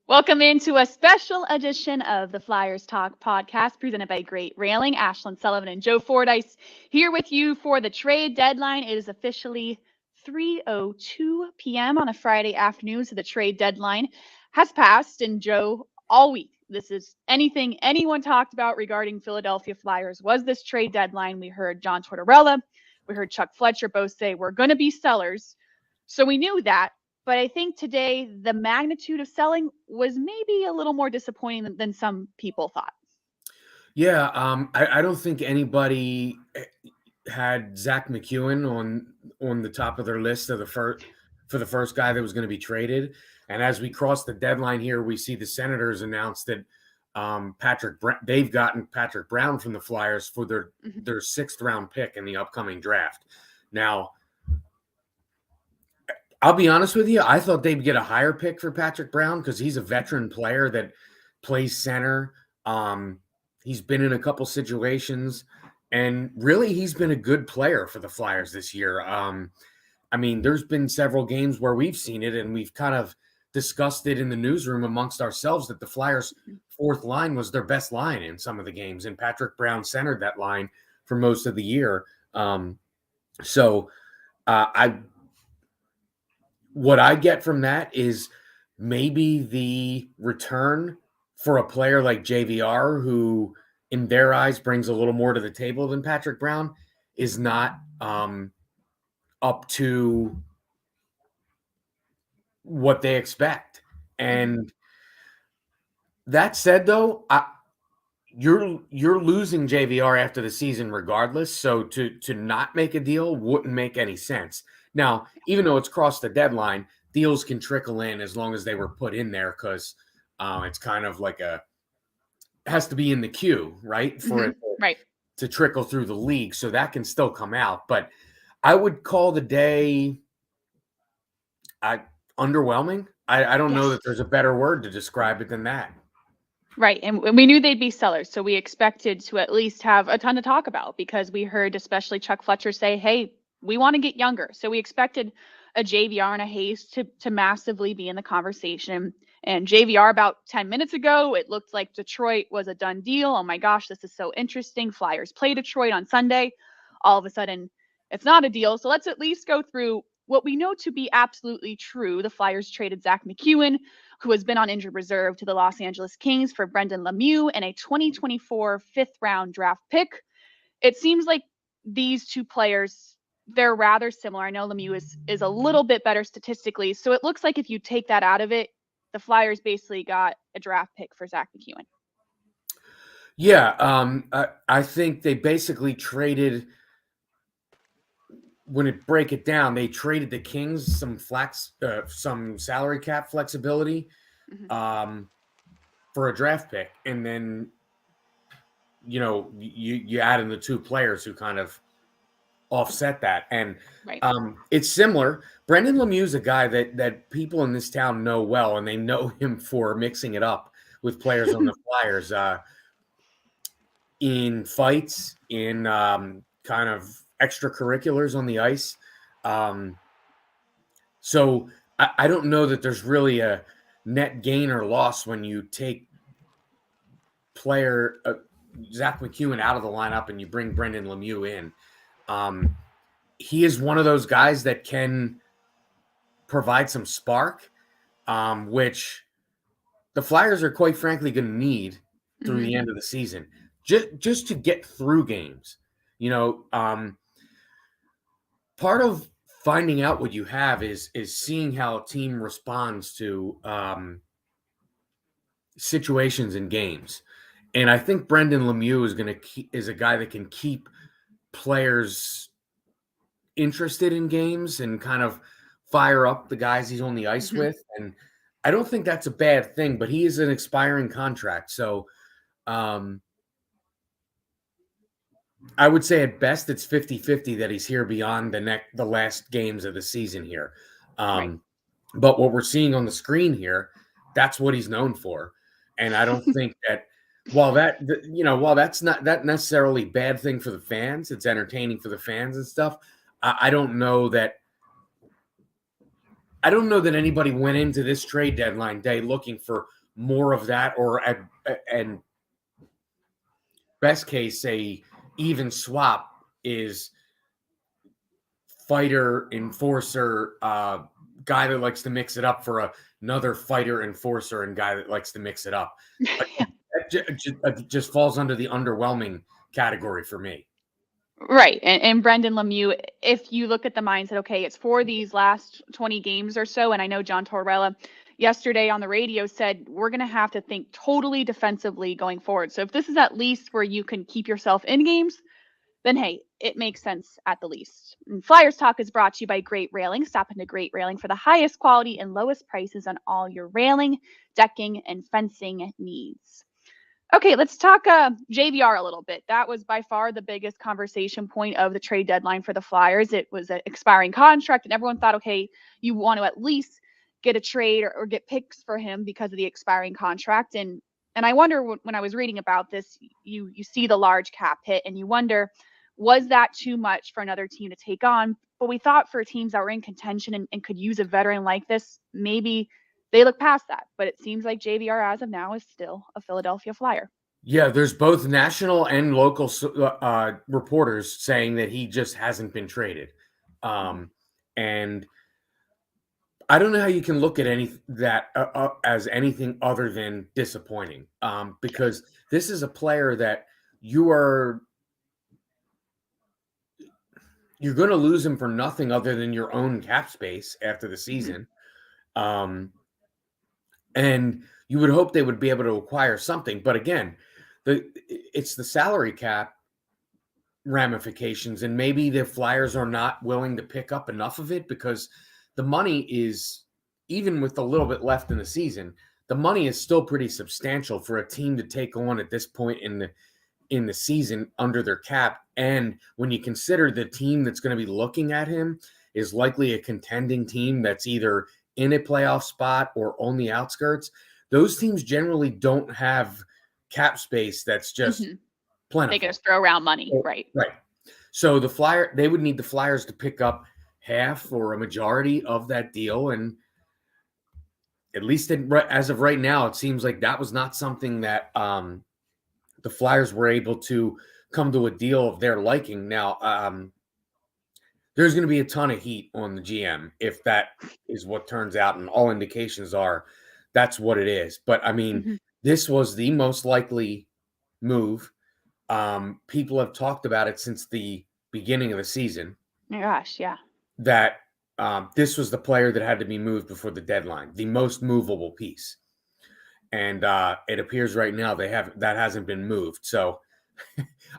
Welcome into a special edition of the Flyers Talk podcast presented by Great Railing. Ashlyn, Sullivan, and Joe Fordyce here with you for the trade deadline. It is officially 3:02 p.m. on a Friday afternoon, so the trade deadline has passed. And Joe, all week, this is anything anyone talked about regarding Philadelphia Flyers was this trade deadline. We heard John Tortorella, we heard Chuck Fletcher both say we're going to be sellers. So we knew that. But I think today the magnitude of selling was maybe a little more disappointing than some people thought. Yeah, I don't think anybody had Zach McEwen on the top of their list of the first guy that was going to be traded. And as we cross the deadline here, we see the Senators announce that they've gotten Patrick Brown from the Flyers for their sixth round pick in the upcoming draft. Now, I'll be honest with you. I thought they'd get a higher pick for Patrick Brown because he's a veteran player that plays center. He's been in a couple situations, and really he's been a good player for the Flyers this year. I mean, there's been several games where we've seen it, and we've kind of discussed it in the newsroom amongst ourselves that the Flyers' fourth line was their best line in some of the games, and Patrick Brown centered that line for most of the year. What I get from that is maybe the return for a player like JVR, who in their eyes brings a little more to the table than Patrick Brown, is not up to what they expect. And that said, though, you're losing JVR after the season regardless. So to not make a deal wouldn't make any sense. Now, even though it's crossed the deadline, deals can trickle in as long as they were put in there because it's kind of like it has to be in the queue, right? For it to trickle through the league. So that can still come out. But I would call the day underwhelming. I don't know that there's a better word to describe it than that. Right. And we knew they'd be sellers. So we expected to at least have a ton to talk about because we heard especially Chuck Fletcher say, hey, we want to get younger. So we expected a JVR and a Hayes to massively be in the conversation. And JVR about 10 minutes ago, it looked like Detroit was a done deal. Oh my gosh, this is so interesting. Flyers play Detroit on Sunday. All of a sudden, it's not a deal. So let's at least go through what we know to be absolutely true. The Flyers traded Zach McEwen, who has been on injured reserve, to the Los Angeles Kings for Brendan Lemieux and a 2024 fifth-round draft pick. It seems like these two players, they're rather similar. I know Lemieux is a little bit better statistically. So it looks like if you take that out of it, the Flyers basically got a draft pick for Zach McEwen. Yeah, I think they basically traded, when it break it down, they traded the Kings some salary cap flexibility for a draft pick. And then, you add in the two players who kind of offset that. And it's similar. Brendan Lemieux is a guy that people in this town know well, and they know him for mixing it up with players on the Flyers in fights, in kind of extracurriculars on the ice. So I don't know that there's really a net gain or loss when you take player Zach McEwen out of the lineup and you bring Brendan Lemieux in. He is one of those guys that can provide some spark, which the Flyers are quite frankly going to need through the end of the season, just to get through games. Part of finding out what you have is seeing how a team responds to situations in games. And I think Brendan Lemieux is a guy that can keep players interested in games and kind of fire up the guys he's on the ice with. And I don't think that's a bad thing, but he is an expiring contract. So I would say at best it's 50-50 that he's here beyond the last games of the season here. But what we're seeing on the screen here, that's what he's known for. And I don't think that while that's not that necessarily bad thing for the fans, it's entertaining for the fans and stuff. I don't know that anybody went into this trade deadline day looking for more of that, or and best case, a even swap is fighter, enforcer, guy that likes to mix it up for another fighter, enforcer, and guy that likes to mix it up. It just falls under the underwhelming category for me. Right. And Brendan Lemieux, if you look at the mindset, okay, it's for these last 20 games or so. And I know John Tortorella yesterday on the radio said, we're going to have to think totally defensively going forward. So if this is at least where you can keep yourself in games, then hey, it makes sense at the least. And Flyers Talk is brought to you by Great Railing. Stop into Great Railing for the highest quality and lowest prices on all your railing, decking, and fencing needs. Okay, let's talk JVR a little bit. That was by far the biggest conversation point of the trade deadline for the Flyers. It was an expiring contract, and everyone thought, okay, you want to at least get a trade or get picks for him because of the expiring contract. And I wonder when I was reading about this, you see the large cap hit, and you wonder, was that too much for another team to take on? But we thought for teams that were in contention and could use a veteran like this, maybe they look past that, but it seems like JVR as of now is still a Philadelphia Flyer. Yeah, there's both national and local reporters saying that he just hasn't been traded. And I don't know how you can look at that as anything other than disappointing, because this is a player that you're going to lose him for nothing other than your own cap space after the season. And you would hope they would be able to acquire something. But again, it's the salary cap ramifications, and maybe the Flyers are not willing to pick up enough of it because the money is, even with a little bit left in the season, the money is still pretty substantial for a team to take on at this point in the season under their cap. And when you consider the team that's going to be looking at him is likely a contending team that's either in a playoff spot or on the outskirts, those teams generally don't have cap space that's just plentiful. They can just throw around money, right? Right. So they would need the Flyers to pick up half or a majority of that deal, and at least as of right now, it seems like that was not something that the Flyers were able to come to a deal of their liking. Now, there's going to be a ton of heat on the GM if that is what turns out, and all indications are that's what it is. But I mean, this was the most likely move. People have talked about it since the beginning of the season. Oh my gosh, yeah. That this was the player that had to be moved before the deadline, the most movable piece. And it appears right now that hasn't been moved. So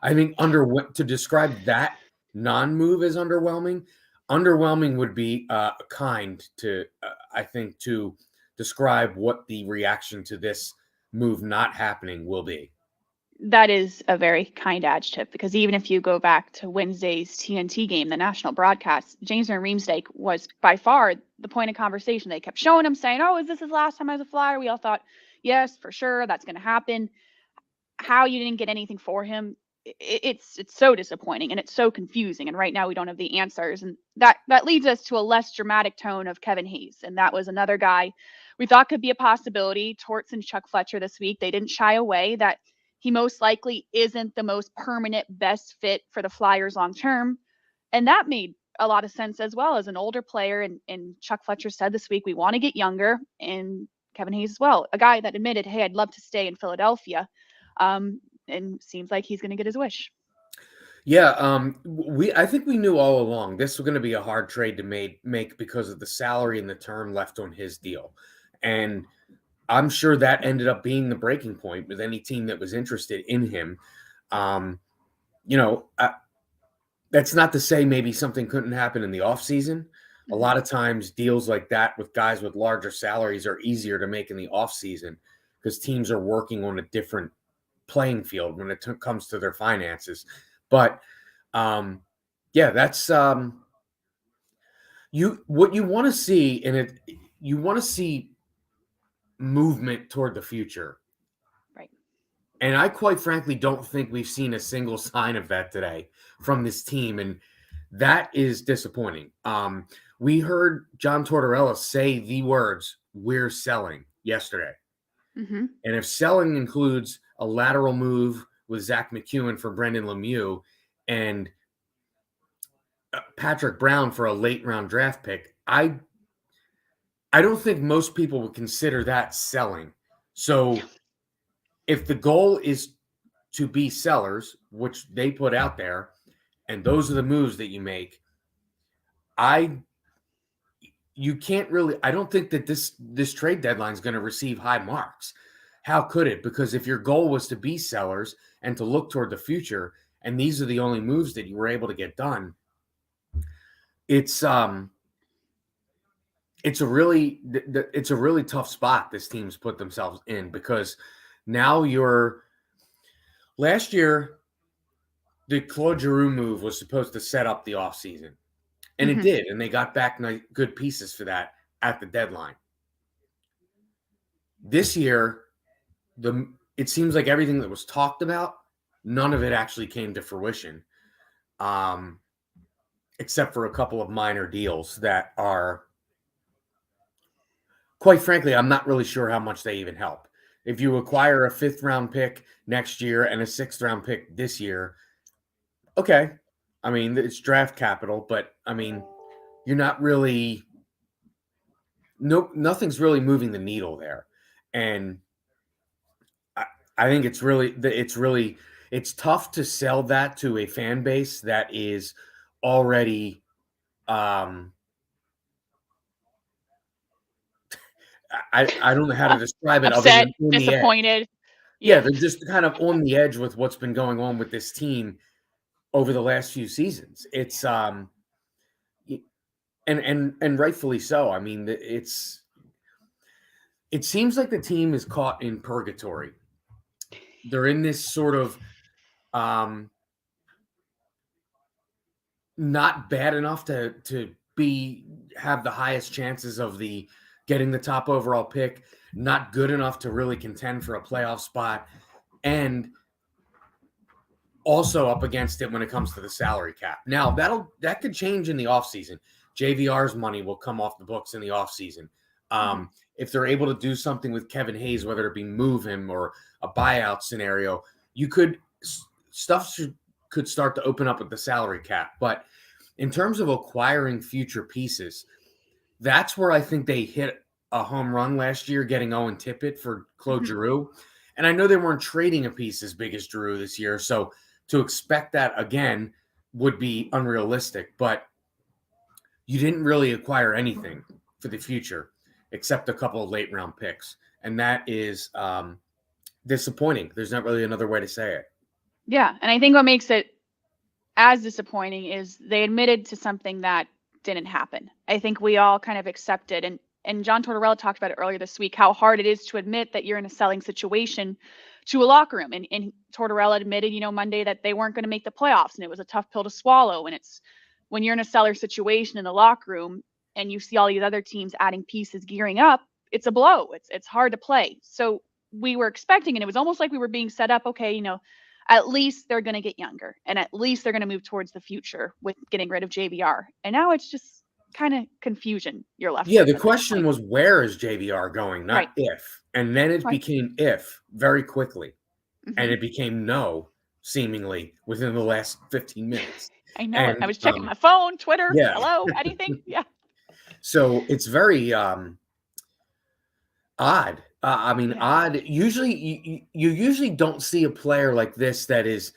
I think to describe that non-move as underwhelming would be kind to, I think, to describe what the reaction to this move not happening will be. That is a very kind adjective, because even if you go back to Wednesday's TNT game, the national broadcast, James Van Riemsdyk was by far the point of conversation. They kept showing him saying, oh, is this his last time as a Flyer? We all thought, yes, for sure, that's going to happen. How you didn't get anything for him, it's so disappointing, and it's so confusing. And right now we don't have the answers. And that leads us to a less dramatic tone of Kevin Hayes. And that was another guy we thought could be a possibility. Torts and Chuck Fletcher this week, they didn't shy away that he most likely isn't the most permanent best fit for the Flyers long term. And that made a lot of sense as well, as an older player. And Chuck Fletcher said this week, we want to get younger. And Kevin Hayes as well, a guy that admitted, hey, I'd love to stay in Philadelphia. And seems like he's going to get his wish. Yeah, I think we knew all along this was going to be a hard trade to make because of the salary and the term left on his deal. And I'm sure that ended up being the breaking point with any team that was interested in him. That's not to say maybe something couldn't happen in the offseason. A lot of times deals like that with guys with larger salaries are easier to make in the offseason because teams are working on a different playing field when it comes to their finances. But that's what you want to see, and you want to see movement toward the future. Right. And I quite frankly don't think we've seen a single sign of that today from this team, and that is disappointing. We heard John Tortorella say the words, "we're selling," yesterday. Mm-hmm. And if selling includes a lateral move with Zach McEwen for Brendan Lemieux and Patrick Brown for a late round draft pick, I don't think most people would consider that selling. So if the goal is to be sellers, which they put out there, and those are the moves that you make, you can't really. I don't think that this trade deadline is going to receive high marks. How could it? Because if your goal was to be sellers and to look toward the future, and these are the only moves that you were able to get done, it's it's a really tough spot this team's put themselves in, because now last year the Claude Giroux move was supposed to set up the offseason, and it Mm-hmm. did, and they got back good pieces for that at the deadline. This year, it seems like everything that was talked about, none of it actually came to fruition, except for a couple of minor deals that are, quite frankly, I'm not really sure how much they even help. If you acquire a 5th round pick next year and a 6th round pick this year, okay. I mean, it's draft capital, but I mean, you're not really, nothing's really moving the needle there. And I think it's tough to sell that to a fan base that is already, I don't know how to describe it other Upset, than on the edge. disappointed. Yeah, Yeah. they're just kind of on the edge with what's been going on with this team over the last few seasons. It's and rightfully so. I mean, it seems like the team is caught in purgatory. They're in this sort of not bad enough to have the highest chances of getting the top overall pick, not good enough to really contend for a playoff spot, and also up against it when it comes to the salary cap. Now, that could change in the offseason. JVR's money will come off the books in the offseason. If they're able to do something with Kevin Hayes, whether it be move him or a buyout scenario, stuff could start to open up with the salary cap. But in terms of acquiring future pieces, that's where I think they hit a home run last year, getting Owen Tippett for Claude Giroux. And I know they weren't trading a piece as big as Giroux this year, so to expect that again would be unrealistic. But you didn't really acquire anything for the future except a couple of late round picks. And that is disappointing. There's not really another way to say it. Yeah. And I think what makes it as disappointing is they admitted to something that didn't happen. I think we all kind of accepted, and John Tortorella talked about it earlier this week, how hard it is to admit that you're in a selling situation to a locker room. And Tortorella admitted, Monday that they weren't going to make the playoffs, and it was a tough pill to swallow. And it's when you're in a seller situation in the locker room and you see all these other teams adding pieces, gearing up, it's a blow. It's hard to play. So we were expecting, and it was almost like we were being set up, okay, at least they're going to get younger, and at least they're going to move towards the future with getting rid of JVR. And now it's just kind of confusion you're left with. Yeah, the question was, where is JVR going, not right. if. And then it became if very quickly. And it became no, seemingly, within the last 15 minutes. I know. And, I was checking my phone, Twitter, hello, anything. Yeah. So it's very odd. Odd. Usually, you usually don't see a player like this that is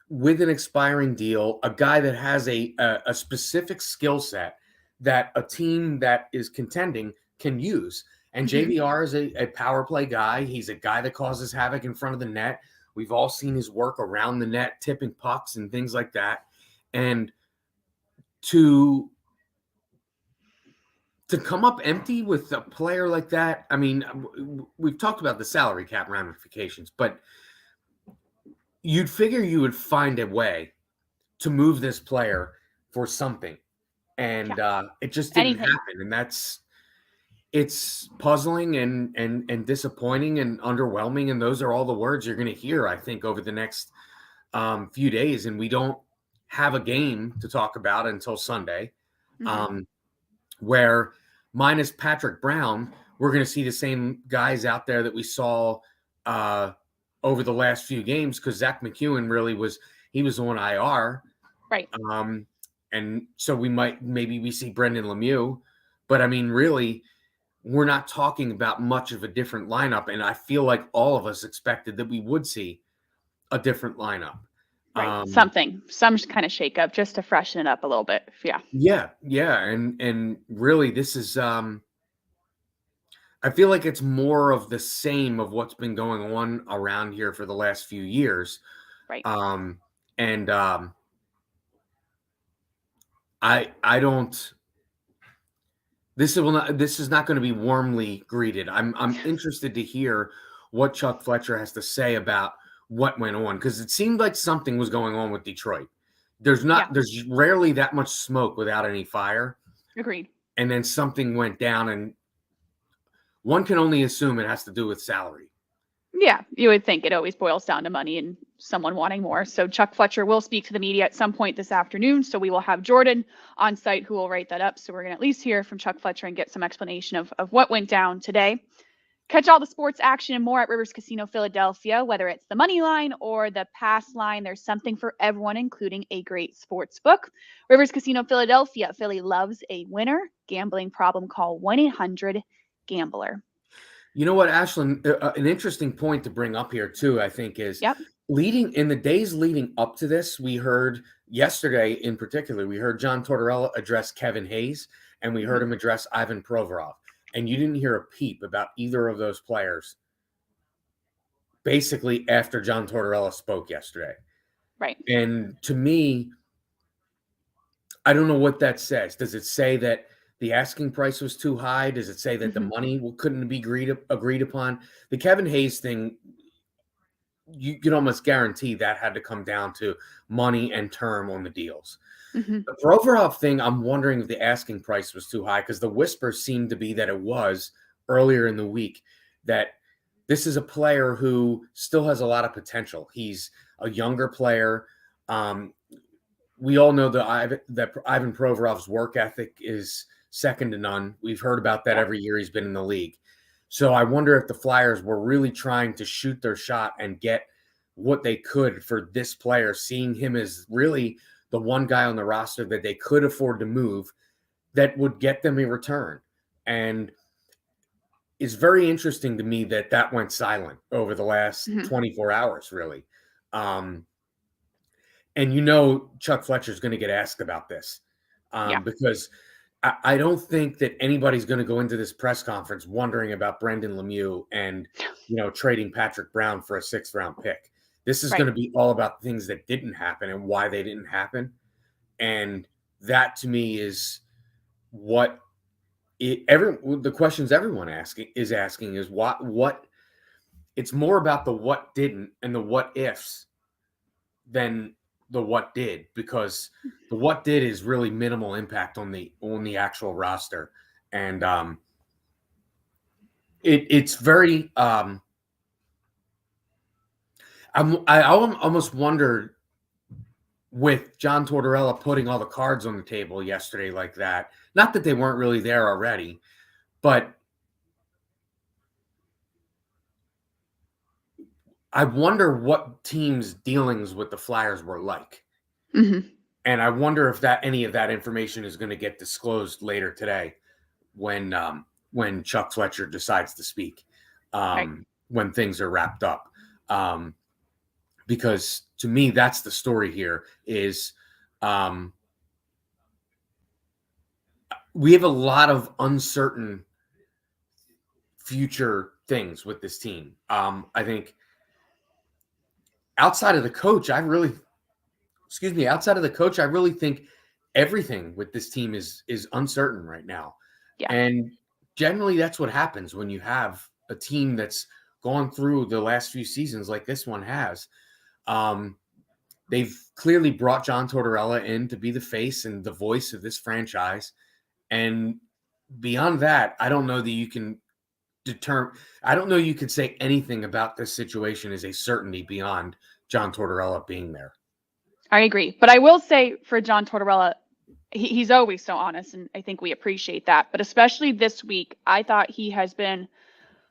with an expiring deal, a guy that has a specific skill set that a team that is contending can use. And JVR is a power play guy. He's a guy that causes havoc in front of the net. We've all seen his work around the net, tipping pucks and things like that. And to come up empty with a player like that, I mean, we've talked about the salary cap ramifications, but you'd figure you would find a way to move this player for something. And it just didn't happen. And it's puzzling and disappointing and underwhelming. And those are all the words you're going to hear, I think, over the next few days. And we don't have a game to talk about until Sunday, where minus Patrick Brown, we're going to see the same guys out there that we saw over the last few games, because Zach McEwen really was on IR. Right. And so maybe we see Brendan Lemieux. But I mean, really, we're not talking about much of a different lineup. And I feel like all of us expected that we would see a different lineup. Right. Some kind of shakeup just to freshen it up a little bit. Yeah. Yeah. And really, this is I feel like it's more of the same of what's been going on around here for the last few years. Right. I don't. This is not going to be warmly greeted. I'm interested to hear what Chuck Fletcher has to say about what went on, because it seemed like something was going on with Detroit. There's rarely that much smoke without any fire. Agreed. And then something went down, and one can only assume it has to do with salary. Yeah, you would think it always boils down to money and someone wanting more. So Chuck Fletcher will speak to the media at some point this afternoon. So we will have Jordan on site who will write that up. So we're going to at least hear from Chuck Fletcher and get some explanation of what went down today. Catch all the sports action and more at Rivers Casino Philadelphia, whether it's the money line or the pass line. There's something for everyone, including a great sports book. Rivers Casino Philadelphia. Philly loves a winner. Gambling problem, call 1-800-GAMBLER. You know what, Ashlyn, an interesting point to bring up here too, I think, is in the days leading up to this, we heard yesterday in particular, we heard John Tortorella address Kevin Hayes, and we heard him address Ivan Provorov. And you didn't hear a peep about either of those players basically after John Tortorella spoke yesterday. Right. And to me, I don't know what that says. Does it say that the asking price was too high? Does it say that the money couldn't be agreed upon? The Kevin Hayes thing, you can almost guarantee that had to come down to money and term on the deals. The Provorov thing, I'm wondering if the asking price was too high, because the whispers seemed to be that it was earlier in the week, that this is a player who still has a lot of potential. He's a younger player. We all know that Ivan Provorov's work ethic is second to none. We've heard about that every year he's been in the league. So I wonder if the Flyers were really trying to shoot their shot and get what they could for this player, seeing him as really the one guy on the roster that they could afford to move that would get them a return. And it's very interesting to me that went silent over the last 24 hours, really. And Chuck Fletcher's going to get asked about this because I don't think that anybody's going to go into this press conference wondering about Brendan Lemieux and, trading Patrick Brown for a 6th-round pick. This is going to be all about things that didn't happen and why they didn't happen. And that, to me, is what the questions everyone is asking is what it's more about the what didn't and the what ifs than the what did, because the what did is really minimal impact on the actual roster. And it's very I almost wondered, with John Tortorella putting all the cards on the table yesterday like that, not that they weren't really there already, but I wonder what teams' dealings with the Flyers were like. And I wonder if any of that information is going to get disclosed later today when Chuck Fletcher decides to speak, when things are wrapped up. Because to me, that's the story here is we have a lot of uncertain future things with this team. I think outside of the coach, I really think everything with this team is uncertain right now. Yeah. And generally that's what happens when you have a team that's gone through the last few seasons like this one has. They've clearly brought John Tortorella in to be the face and the voice of this franchise. And beyond that, I don't know that you can say anything about this situation as a certainty beyond John Tortorella being there. I agree. But I will say for John Tortorella, he's always so honest, and I think we appreciate that. But especially this week, I thought he has been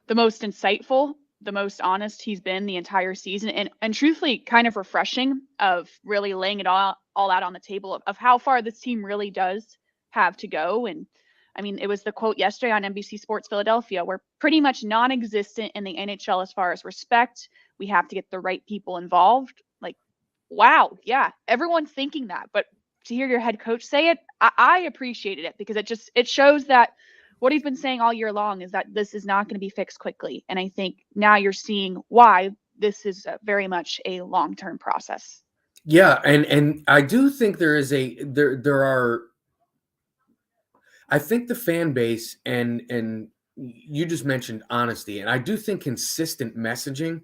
the most insightful, the most honest he's been the entire season, and truthfully kind of refreshing of really laying it all out on the table of how far this team really does have to go. And I mean, it was the quote yesterday on NBC Sports Philadelphia: we're pretty much non-existent in the NHL as far as respect. We have to get the right people involved. Like, wow, yeah, everyone's thinking that. But to hear your head coach say it, I appreciated it, because it shows that what he's been saying all year long is that this is not going to be fixed quickly. And I think now you're seeing why this is very much a long-term process. Yeah, and I do think there are, I think the fan base, and you just mentioned honesty, and I do think consistent messaging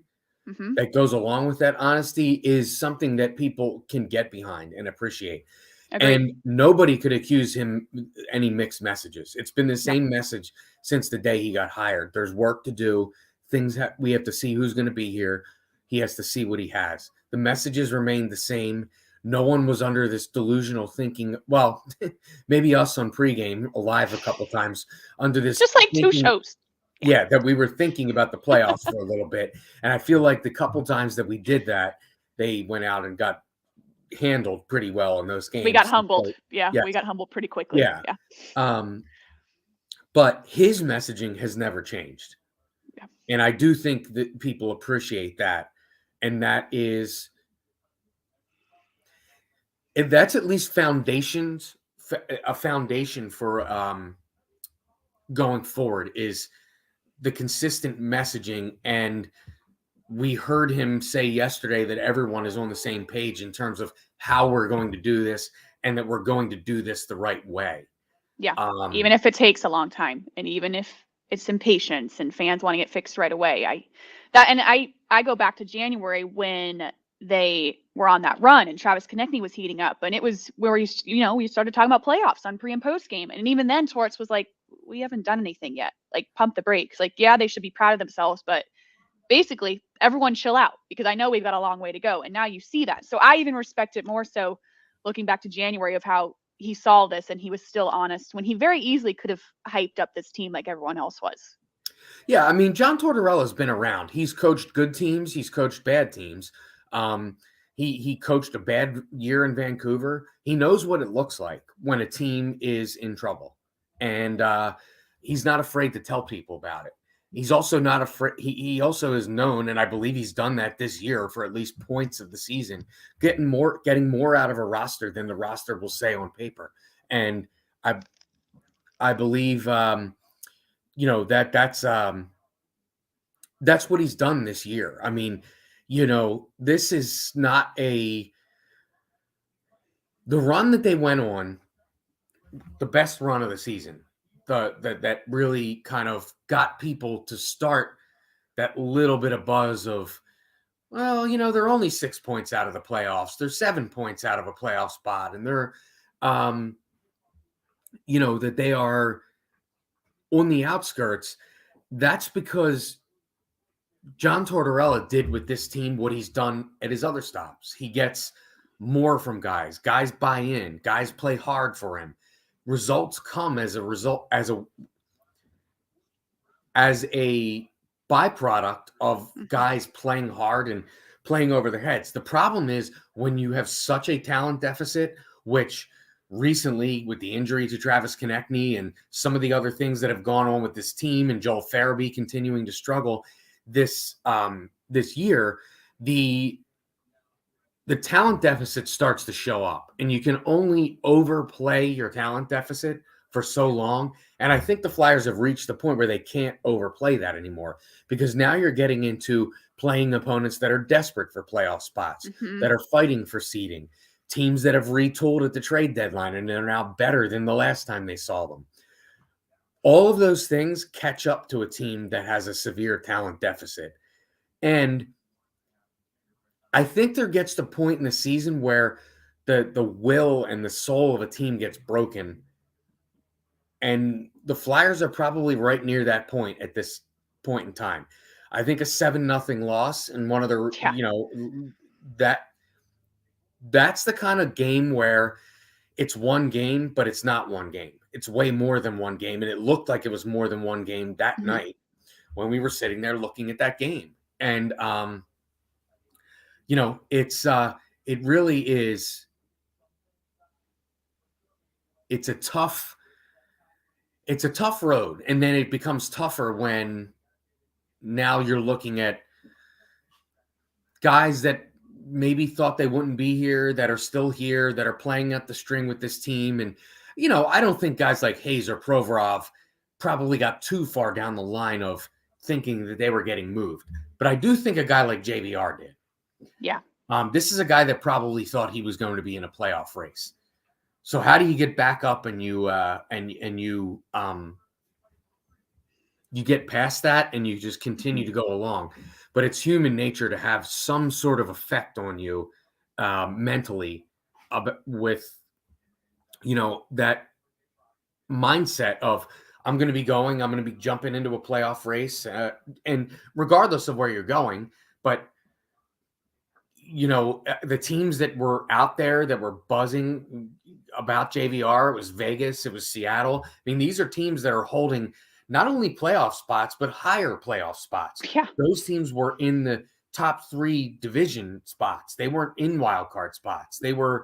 Mm-hmm. that goes along with that honesty is something that people can get behind and appreciate. Agreed. And nobody could accuse him any mixed messages. It's been the No. same message since the day he got hired. There's work to do. We have to see who's going to be here. He has to see what he has. The messages remain the same. No one was under this delusional thinking. Well, maybe us on pregame live a couple times under this Just like two thinking. shows. Yeah, that we were thinking about the playoffs for a little bit. And I feel like the couple times that we did that, they went out and got handled pretty well in those games. We got humbled. So, Yeah, yes. we got humbled pretty quickly. Yeah. Yeah. But his messaging has never changed. Yeah. And I do think that people appreciate that. And that's at least a foundation for going forward is the consistent messaging. And we heard him say yesterday that everyone is on the same page in terms of how we're going to do this, and that we're going to do this the right way. Yeah. Even if it takes a long time, and even if it's impatience and fans wanting it fixed right away. I go back to January when they were on that run and Travis Konechny was heating up, and it was where we started talking about playoffs on pre and post game. And even then Torts was like, we haven't done anything yet. Like, pump the brakes. Like, yeah, they should be proud of themselves, but basically everyone chill out, because I know we've got a long way to go. And now you see that. So I even respect it more so looking back to January of how he saw this and he was still honest when he very easily could have hyped up this team like everyone else was. Yeah, I mean, John Tortorella's been around. He's coached good teams. He's coached bad teams. He coached a bad year in Vancouver. He knows what it looks like when a team is in trouble. And he's not afraid to tell people about it. He's also not afraid. He also is known, and I believe he's done that this year for at least points of the season, getting more out of a roster than the roster will say on paper. And I believe that's what he's done this year. I mean, this is not the run that they went on, the best run of the season. That really kind of got people to start that little bit of buzz of, well, they're only 6 points out of the playoffs. They're 7 points out of a playoff spot. And they're, that they are on the outskirts. That's because John Tortorella did with this team what he's done at his other stops. He gets more from guys. Guys buy in. Guys play hard for him. Results come as a byproduct of guys playing hard and playing over their heads. The problem is when you have such a talent deficit, which recently with the injury to Travis Konechny and some of the other things that have gone on with this team and Joel Farabee continuing to struggle this year, the talent deficit starts to show up, and you can only overplay your talent deficit for so long. And I think the Flyers have reached the point where they can't overplay that anymore, because now you're getting into playing opponents that are desperate for playoff spots, that are fighting for seeding, teams that have retooled at the trade deadline and are now better than the last time they saw them. All of those things catch up to a team that has a severe talent deficit. And I think there gets to a point in the season where the will and the soul of a team gets broken. And the Flyers are probably right near that point at this point in time. I think a 7-0 loss and one of the, that's the kind of game where it's one game, but it's not one game. It's way more than one game. And it looked like it was more than one game that Mhm. night when we were sitting there looking at that game. And, it really is. It's a tough road. And then it becomes tougher when now you're looking at guys that maybe thought they wouldn't be here, that are still here, that are playing at the string with this team. And, I don't think guys like Hayes or Provorov probably got too far down the line of thinking that they were getting moved. But I do think a guy like JVR did. Yeah. This is a guy that probably thought he was going to be in a playoff race. So how do you get back up and you get past that and you just continue to go along? But it's human nature to have some sort of effect on you mentally with, that mindset of I'm going to be jumping into a playoff race, and regardless of where you're going. But the teams that were out there that were buzzing about JVR, it was Vegas, it was Seattle. I mean, these are teams that are holding not only playoff spots, but higher playoff spots. Yeah. Those teams were in the top 3 division spots. They weren't in wild card spots. They were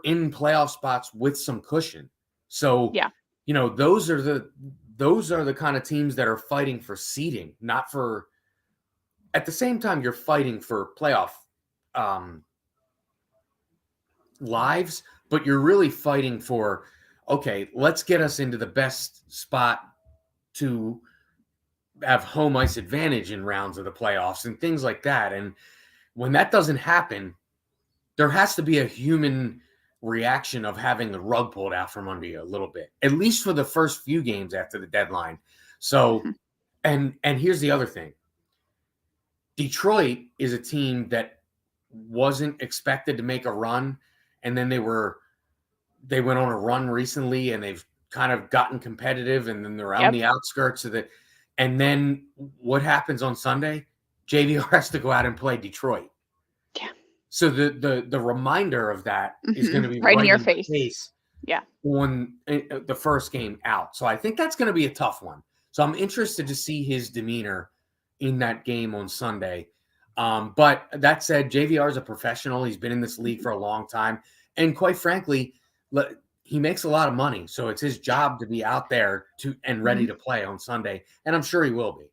in playoff spots with some cushion. So, Yeah. those are the kind of teams that are fighting for seeding, not for, at the same time, you're fighting for playoff lives, but you're really fighting for, okay, let's get us into the best spot to have home ice advantage in rounds of the playoffs and things like that. And when that doesn't happen, there has to be a human reaction of having the rug pulled out from under you a little bit, at least for the first few games after the deadline. So, and here's the other thing. Detroit is a team that wasn't expected to make a run, and then they went on a run recently, and they've kind of gotten competitive, and then they're on the outskirts of it. And then what happens on Sunday? JVR has to go out and play Detroit. Yeah. So the reminder of that is going to be right in your the face. Yeah. On the first game out. So I think that's going to be a tough one. So I'm interested to see his demeanor in that game on Sunday. But that said, JVR is a professional. He's been in this league for a long time. And quite frankly, he makes a lot of money. So it's his job to be out there and ready to play on Sunday. And I'm sure he will be.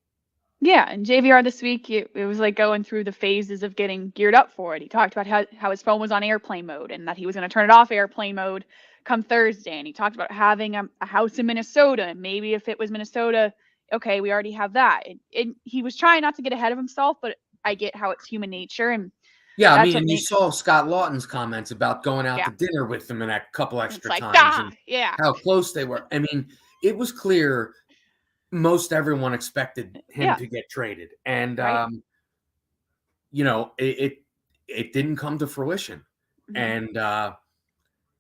Yeah, and JVR this week, it was like going through the phases of getting geared up for it. He talked about how his phone was on airplane mode and that he was going to turn it off airplane mode come Thursday. And he talked about having a house in Minnesota. And maybe if it was Minnesota, okay, we already have that. He was trying not to get ahead of himself, but I get how it's human nature. And yeah, I mean, and you saw Scott Lawton's comments about going out to dinner with them in a couple extra times. And how close they were. I mean, it was clear most everyone expected him to get traded. And, it didn't come to fruition. And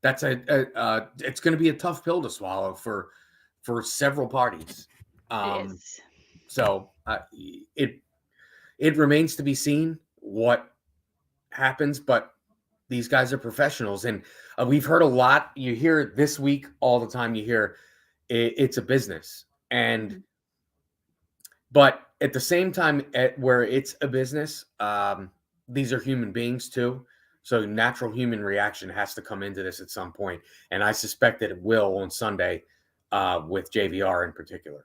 that's it's going to be a tough pill to swallow for several parties. It is. So it remains to be seen what happens, but these guys are professionals. And we've heard a lot. You hear this week all the time, you hear it's a business. And but at the same time, where it's a business, these are human beings too. So natural human reaction has to come into this at some point. And I suspect that it will on Sunday with JVR in particular.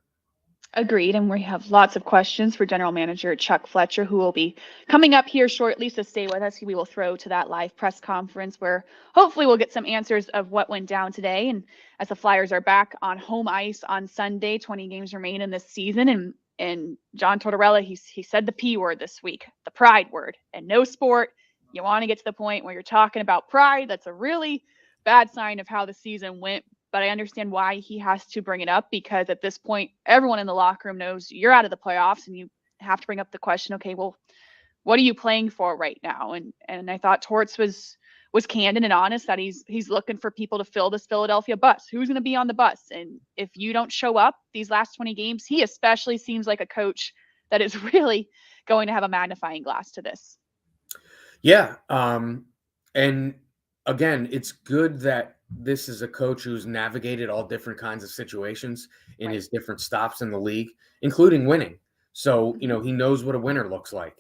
Agreed. And we have lots of questions for General Manager Chuck Fletcher, who will be coming up here shortly. So stay with us. We will throw to that live press conference where hopefully we'll get some answers of what went down today. And as the Flyers are back on home ice on Sunday, 20 games remain in this season. And John Tortorella, he said the P word this week, the pride word. And no sport, you want to get to the point where you're talking about pride. That's a really bad sign of how the season went. But I understand why he has to bring it up, because at this point, everyone in the locker room knows you're out of the playoffs and you have to bring up the question, okay, well, what are you playing for right now? And I thought Torts was candid and honest that he's looking for people to fill this Philadelphia bus. Who's going to be on the bus? And if you don't show up these last 20 games, he especially seems like a coach that is really going to have a magnifying glass to this. Yeah. And again, it's good that this is a coach who's navigated all different kinds of situations in Right. his different stops in the league, including winning. So, Mhm. he knows what a winner looks like.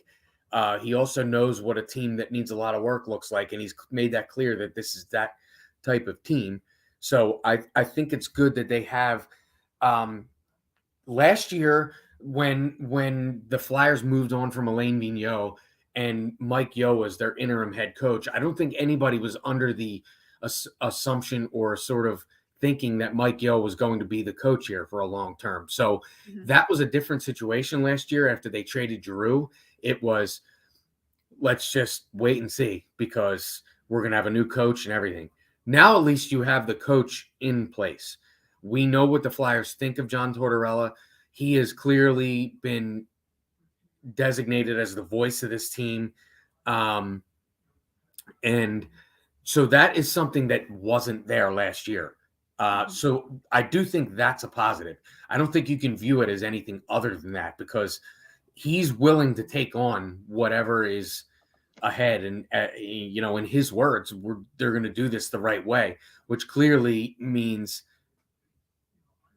He also knows what a team that needs a lot of work looks like, and he's made that clear that this is that type of team. So I think it's good that they have. Last year, when the Flyers moved on from Alain Vigneault and Mike Yeo was their interim head coach, I don't think anybody was under the assumption or sort of thinking that Mike Yeo was going to be the coach here for a long term. So Mhm. that was a different situation last year after they traded Giroux. It was, let's just wait and see because we're going to have a new coach and everything. Now, at least you have the coach in place. We know what the Flyers think of John Tortorella. He has clearly been designated as the voice of this team. And so that is something that wasn't there last year. Mhm. So I do think that's a positive. I don't think you can view it as anything other than that because he's willing to take on whatever is ahead. And, in his words, they're going to do this the right way, which clearly means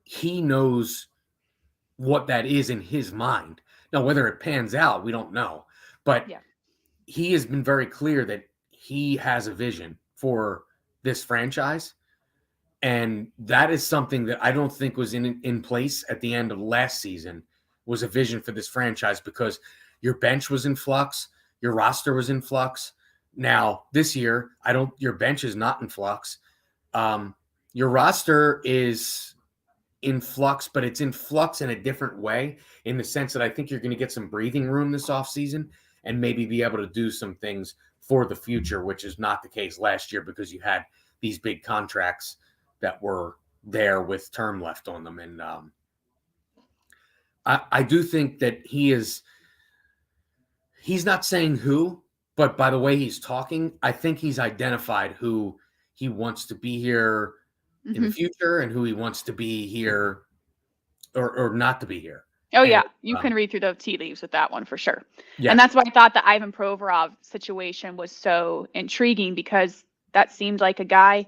he knows what that is in his mind. Now, whether it pans out, we don't know. But Yeah. he has been very clear that he has a vision for this franchise. And that is something that I don't think was in place at the end of last season, was a vision for this franchise because your bench was in flux, your roster was in flux. Now, this year, your bench is not in flux. Your roster is in flux, but it's in flux in a different way in the sense that I think you're going to get some breathing room this offseason and maybe be able to do some things for the future, which is not the case last year because you had these big contracts that were there with term left on them. And I do think that he's not saying who, but by the way he's talking, I think he's identified who he wants to be here in the Mhm. future and who he wants to be here or not to be here. Oh, And yeah. You can read through the tea leaves with that one for sure. And yes, that's why I thought the Ivan Provorov situation was so intriguing because that seemed like a guy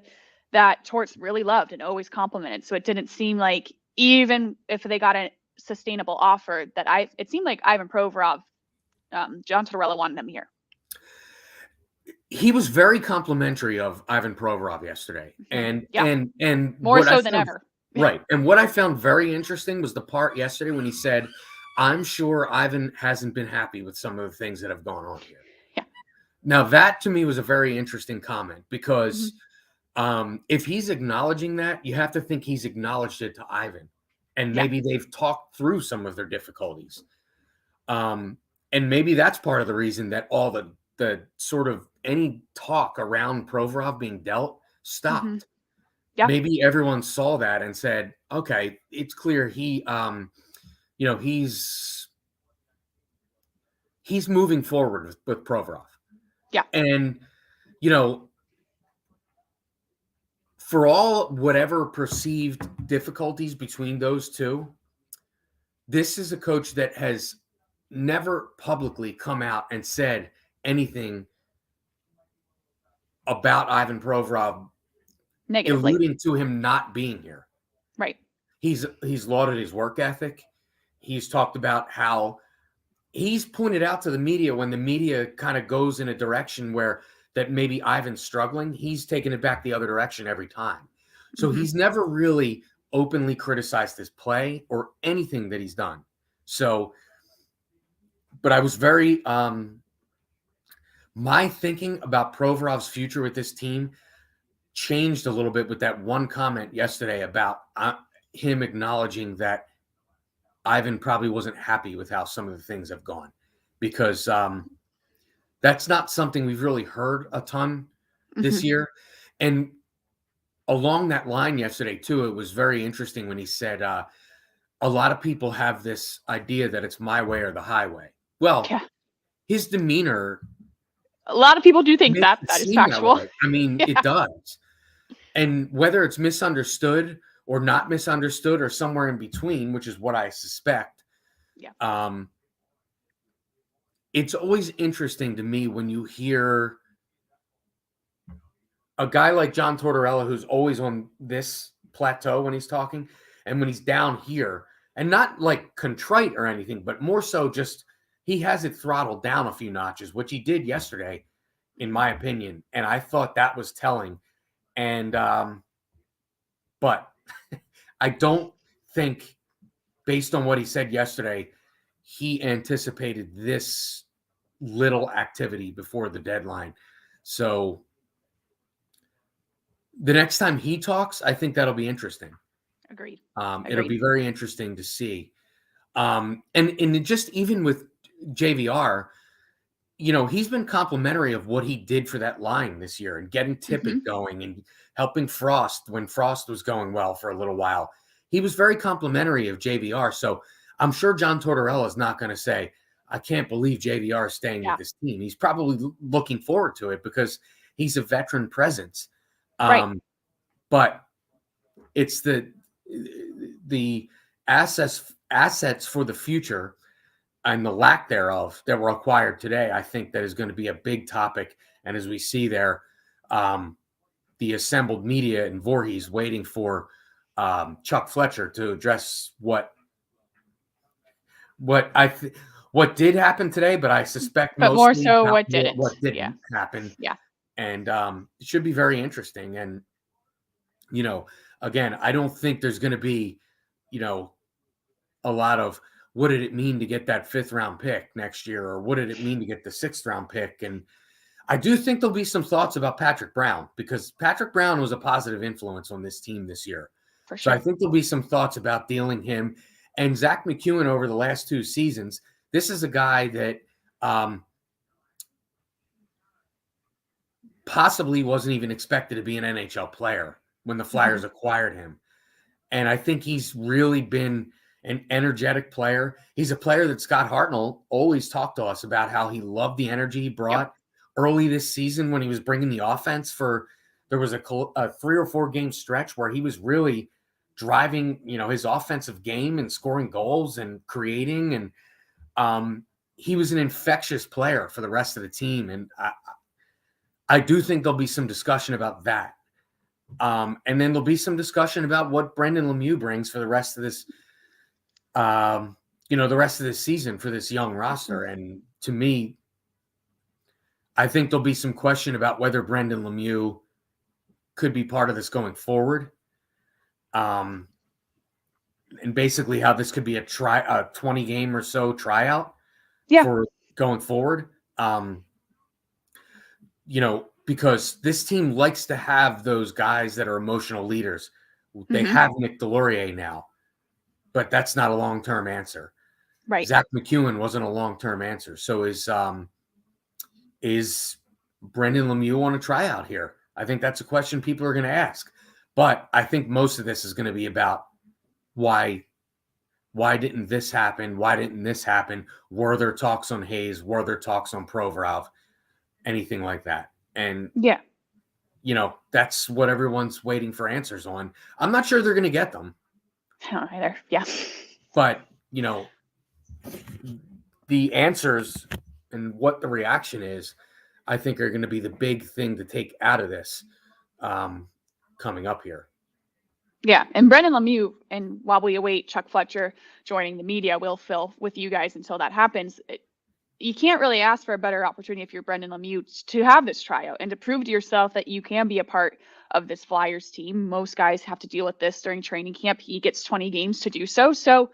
that Torts really loved and always complimented. So it didn't seem like even if they got a sustainable offer it seemed like Ivan Provorov, John Tortorella wanted him here. he was very complimentary of Ivan Provorov yesterday. Mhm. And Yeah. and and More what I so than found ever. right. And what I found very interesting was the part yesterday when he said, "I'm sure Ivan hasn't been happy with some of the things that have gone on here." Yeah. Now, that to me was a very interesting comment because Mhm. if he's acknowledging that, you have to think he's acknowledged it to Ivan, and Yeah. maybe they've talked through some of their difficulties. Um, and maybe that's part of the reason that all the sort of any talk around Provorov being dealt Mhm. stopped. Yeah. Maybe everyone saw that and said, "Okay, it's clear you know, he's moving forward with Provorov." Yeah. And you know, for all whatever perceived difficulties between those two, this is a coach that has never publicly come out and said anything about Ivan Provorov, Negatively. alluding to him not being here. Right. He's lauded his work ethic. He's talked about how he's pointed out to the media when the media kind of goes in a direction where that maybe Ivan's struggling, he's taken it back the other direction every time. So Mhm. he's never really openly criticized his play or anything that he's done. So, but I was very my thinking about Provorov's future with this team changed a little bit with that one comment yesterday about him acknowledging that Ivan probably wasn't happy with how some of the things have gone because that's not something we've really heard a ton this Mhm. year. And along that line yesterday, too, it was very interesting when he said, a lot of people have this idea that it's my way or the highway. Well, Yeah. his demeanor A lot of people do think makes that. it That is seem that factual. way. I mean, it Yeah. does. And whether it's misunderstood or not misunderstood or somewhere in between, which is what I suspect, Yeah. um, it's always interesting to me when you hear a guy like John Tortorella, who's always on this plateau when he's talking, and when he's down here, and not like contrite or anything, but more so just he has it throttled down a few notches, which he did yesterday, in my opinion. And I thought that was telling. And, but I don't think, based on what he said yesterday, he anticipated this little activity before the deadline. So the next time he talks, I think that'll be interesting. Agreed. It'll be very interesting to see. And just even with JVR, he's been complimentary of what he did for that line this year and getting Tippett going and helping Frost when Frost was going well for a little while. He was very complimentary of JVR. So I'm sure John Tortorella is not going to say, I can't believe JVR is staying with this team. He's probably looking forward to it because he's a veteran presence. Right. But it's the assets for the future and the lack thereof that were acquired today. I think that is going to be a big topic. And as we see there, the assembled media in Voorhees waiting for Chuck Fletcher to address what did happen today, but I suspect but more so what didn't. happen. Yeah. And it should be very interesting. And, again, I don't think there's going to be, a lot of what did it mean to get that 5th round pick next year, or what did it mean to get the 6th round pick? And I do think there'll be some thoughts about Patrick Brown, because Patrick Brown was a positive influence on this team this year. For sure. So I think there'll be some thoughts about dealing him. And Zach McEwen over the last 2 seasons, this is a guy that possibly wasn't even expected to be an NHL player when the Flyers acquired him. And I think he's really been an energetic player. He's a player that Scott Hartnell always talked to us about how he loved the energy he brought early this season when he was bringing the offense. There was a 3 or 4 game stretch where he was really driving, his offensive game and scoring goals and creating. And he was an infectious player for the rest of the team. And I do think there'll be some discussion about that. And then there'll be some discussion about what Brendan Lemieux brings for the rest of this, the rest of this season for this young roster. And to me, I think there'll be some question about whether Brendan Lemieux could be part of this going forward. And basically how this could be a 20 game or so tryout for going forward. Because this team likes to have those guys that are emotional leaders. They have Nick Delorier now, but that's not a long-term answer. Right. Zach McEwen wasn't a long-term answer. So is Brendan Lemieux on a tryout here? I think that's a question people are going to ask. But I think most of this is going to be about why didn't this happen? Why didn't this happen? Were there talks on Hayes? Were there talks on Provorov? Anything like that. And, that's what everyone's waiting for answers on. I'm not sure they're going to get them. I don't either. Yeah. But, the answers and what the reaction is, I think are going to be the big thing to take out of this coming up here. Yeah. And Brendan Lemieux, and while we await Chuck Fletcher joining the media, we'll fill with you guys until that happens. You can't really ask for a better opportunity if you're Brendan Lemieux to have this tryout and to prove to yourself that you can be a part of this Flyers team. Most guys have to deal with this during training camp. He gets 20 games to do so. So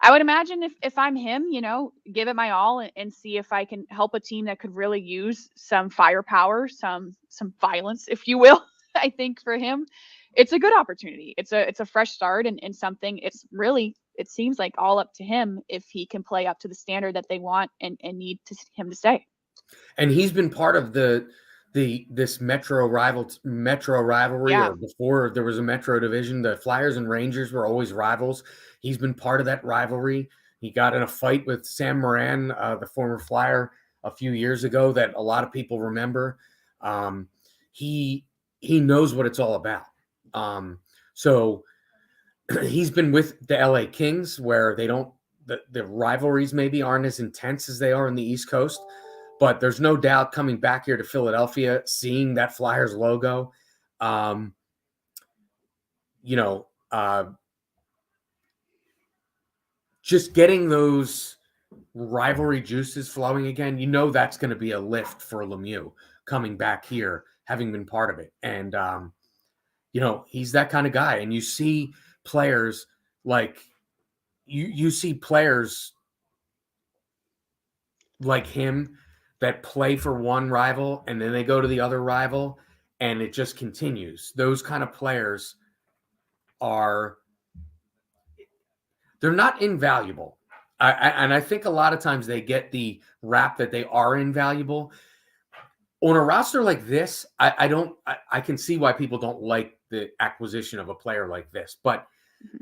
I would imagine if I'm him, give it my all and see if I can help a team that could really use some firepower, some violence, if you will. I think for him, it's a good opportunity. It's a fresh start and something. It seems like all up to him if he can play up to the standard that they want and need him to stay. And he's been part of this Metro rivalry, or before there was a Metro division. The Flyers and Rangers were always rivals. He's been part of that rivalry. He got in a fight with Sam Moran, the former Flyer, a few years ago that a lot of people remember. He knows what it's all about. So he's been with the LA Kings, where the rivalries maybe aren't as intense as they are in the East Coast, but there's no doubt coming back here to Philadelphia, seeing that Flyers logo um, you know, just getting those rivalry juices flowing again, that's going to be a lift for Lemieux coming back here, having been part of it. And, he's that kind of guy. And you see players like you see players like him that play for one rival and then they go to the other rival and it just continues. Those kind of players they're not invaluable. And I think a lot of times they get the rap that they are invaluable. On a roster like this, I can see why people don't like the acquisition of a player like this. But,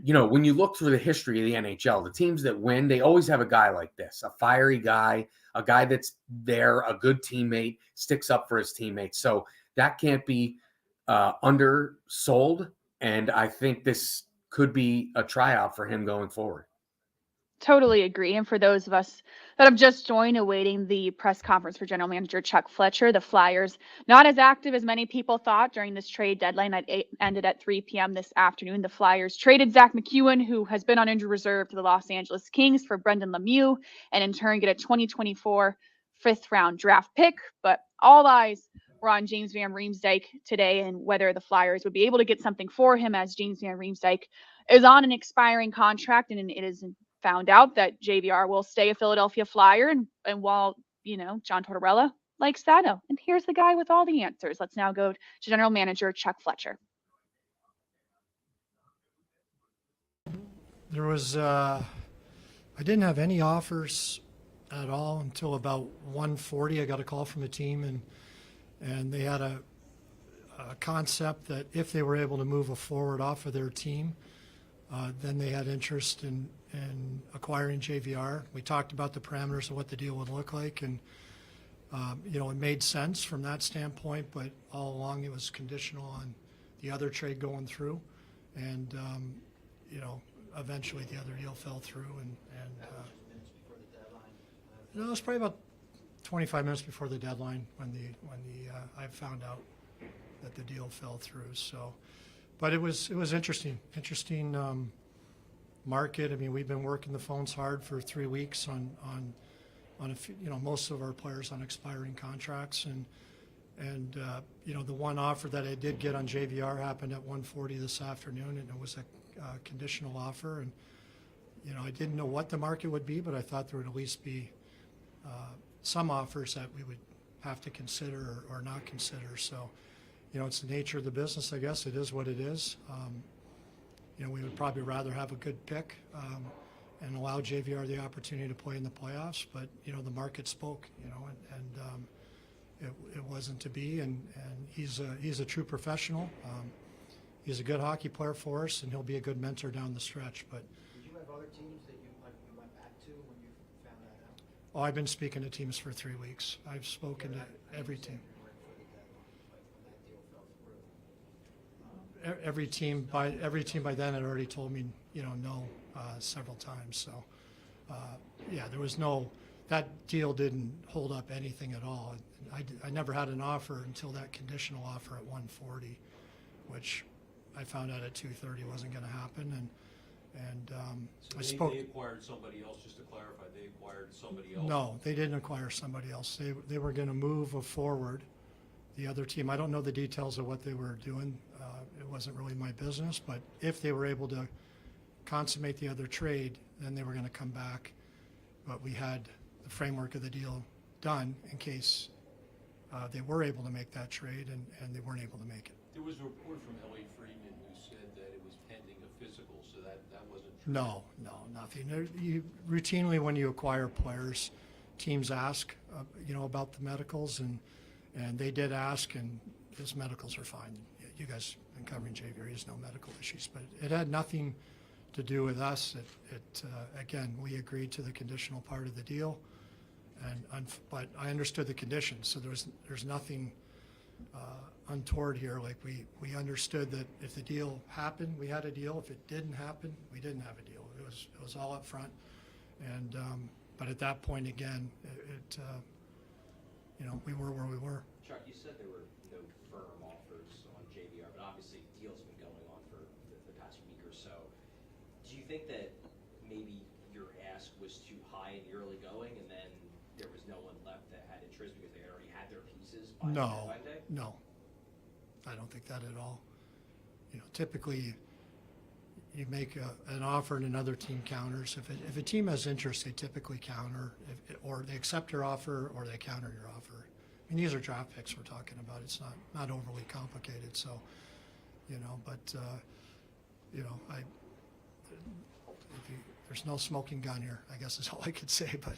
when you look through the history of the NHL, the teams that win, they always have a guy like this, a fiery guy, a guy that's there, a good teammate, sticks up for his teammates. So that can't be undersold. And I think this could be a tryout for him going forward. Totally agree. And for those of us that have just joined awaiting the press conference for General Manager Chuck Fletcher, the Flyers, not as active as many people thought during this trade deadline that ended at 3 p.m. this afternoon. The Flyers traded Zach McEwen, who has been on injury reserve, to the Los Angeles Kings for Brendan Lemieux, and in turn get a 2024 fifth-round draft pick. But all eyes were on James Van Riemsdyk today and whether the Flyers would be able to get something for him, as James Van Riemsdyk is on an expiring contract, and it is found out that JVR will stay a Philadelphia Flyer. And while, John Tortorella likes that. Oh, and here's the guy with all the answers. Let's now go to General Manager Chuck Fletcher. There was, I didn't have any offers at all until about 1:40. I got a call from a team, and they had a concept that if they were able to move a forward off of their team, then they had interest in acquiring JVR. We talked about the parameters of what the deal would look like, and it made sense from that standpoint, but all along it was conditional on the other trade going through, and eventually the other deal fell through, and it was probably about 25 minutes before the deadline when I found out that the deal fell through. So, but it was interesting market. I mean, we've been working the phones hard for 3 weeks on a few, most of our players on expiring contracts, and the one offer that I did get on JVR happened at 1:40 this afternoon, and it was a conditional offer, and I didn't know what the market would be, but I thought there would at least be some offers that we would have to consider or not consider. So, it's the nature of the business, I guess. It is what it is. We would probably rather have a good pick and allow JVR the opportunity to play in the playoffs, but the market spoke, and it wasn't to be, and he's a true professional. He's a good hockey player for us, and he'll be a good mentor down the stretch. But did you have other teams that you went back to when you found that out? Oh, I've been speaking to teams for 3 weeks. I've spoken to every team. Every team by then had already told me, no, several times. So, there was that deal didn't hold up anything at all. I never had an offer until that conditional offer at 1:40, which I found out at 2:30 wasn't going to happen. And so I spoke. They acquired somebody else. Just to clarify, they acquired somebody else. No, they didn't acquire somebody else. They were going to move forward. The other team, I don't know the details of what they were doing. It wasn't really my business, but if they were able to consummate the other trade, then they were going to come back. But we had the framework of the deal done in case they were able to make that trade, and they weren't able to make it. There was a report from Ellie Friedman who said that it was pending a physical, so that wasn't true. No, nothing. Routinely, when you acquire players, teams ask, about the medicals, and they did ask, and his medicals are fine. You guys have been covering JVR, he has no medical issues, but it had nothing to do with us. Again, we agreed to the conditional part of the deal, but I understood the conditions, so there's nothing untoward here. Like we understood that if the deal happened, we had a deal. If it didn't happen, we didn't have a deal. It was all up front, and but at that point, again, we were where we were. Chuck, you said there were no firm offers on JVR, obviously deals have been going on for the past week or so. Do you think that maybe your ask was too high in the early going, and then there was no one left that had interest because they already had their pieces by No, deadline day? no. I don't think that at all. Typically, you make an offer and another team counters. If a team has interest, they typically counter, or they accept your offer or they counter your offer. I mean, these are draft picks we're talking about. It's not overly complicated. So, there's no smoking gun here, I guess is all I could say. But,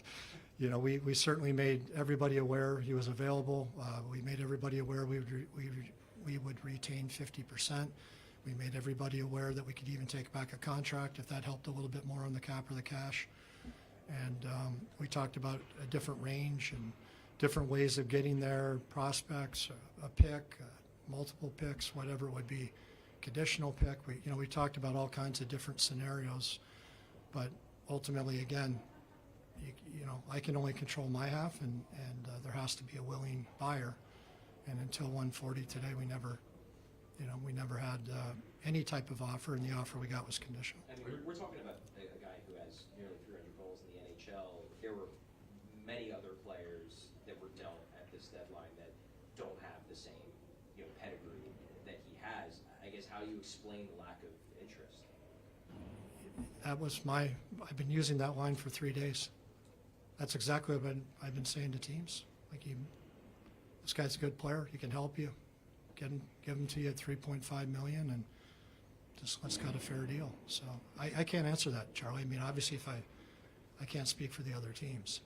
we certainly made everybody aware he was available. We made everybody aware we would retain 50%. We made everybody aware that we could even take back a contract if that helped a little bit more on the cap or the cash. And we talked about a different range and different ways of getting there, prospects, a pick, multiple picks, whatever it would be, conditional pick. We talked about all kinds of different scenarios. But ultimately, again, I can only control my half, and there has to be a willing buyer. And until 140 today, we never had any type of offer, and the offer we got was conditional. I mean, we're talking about a guy who has nearly 300 goals in the NHL. There were many other players that were dealt at this deadline that don't have the same, pedigree that he has. I guess how you explain the lack of interest? I've been using that line for 3 days. That's exactly what I've been saying to teams. Like, this guy's a good player. He can help you. Give him to you at $3.5 million, and just let's cut a fair deal. So I can't answer that, Charlie. I mean, obviously, if I can't speak for the other teams.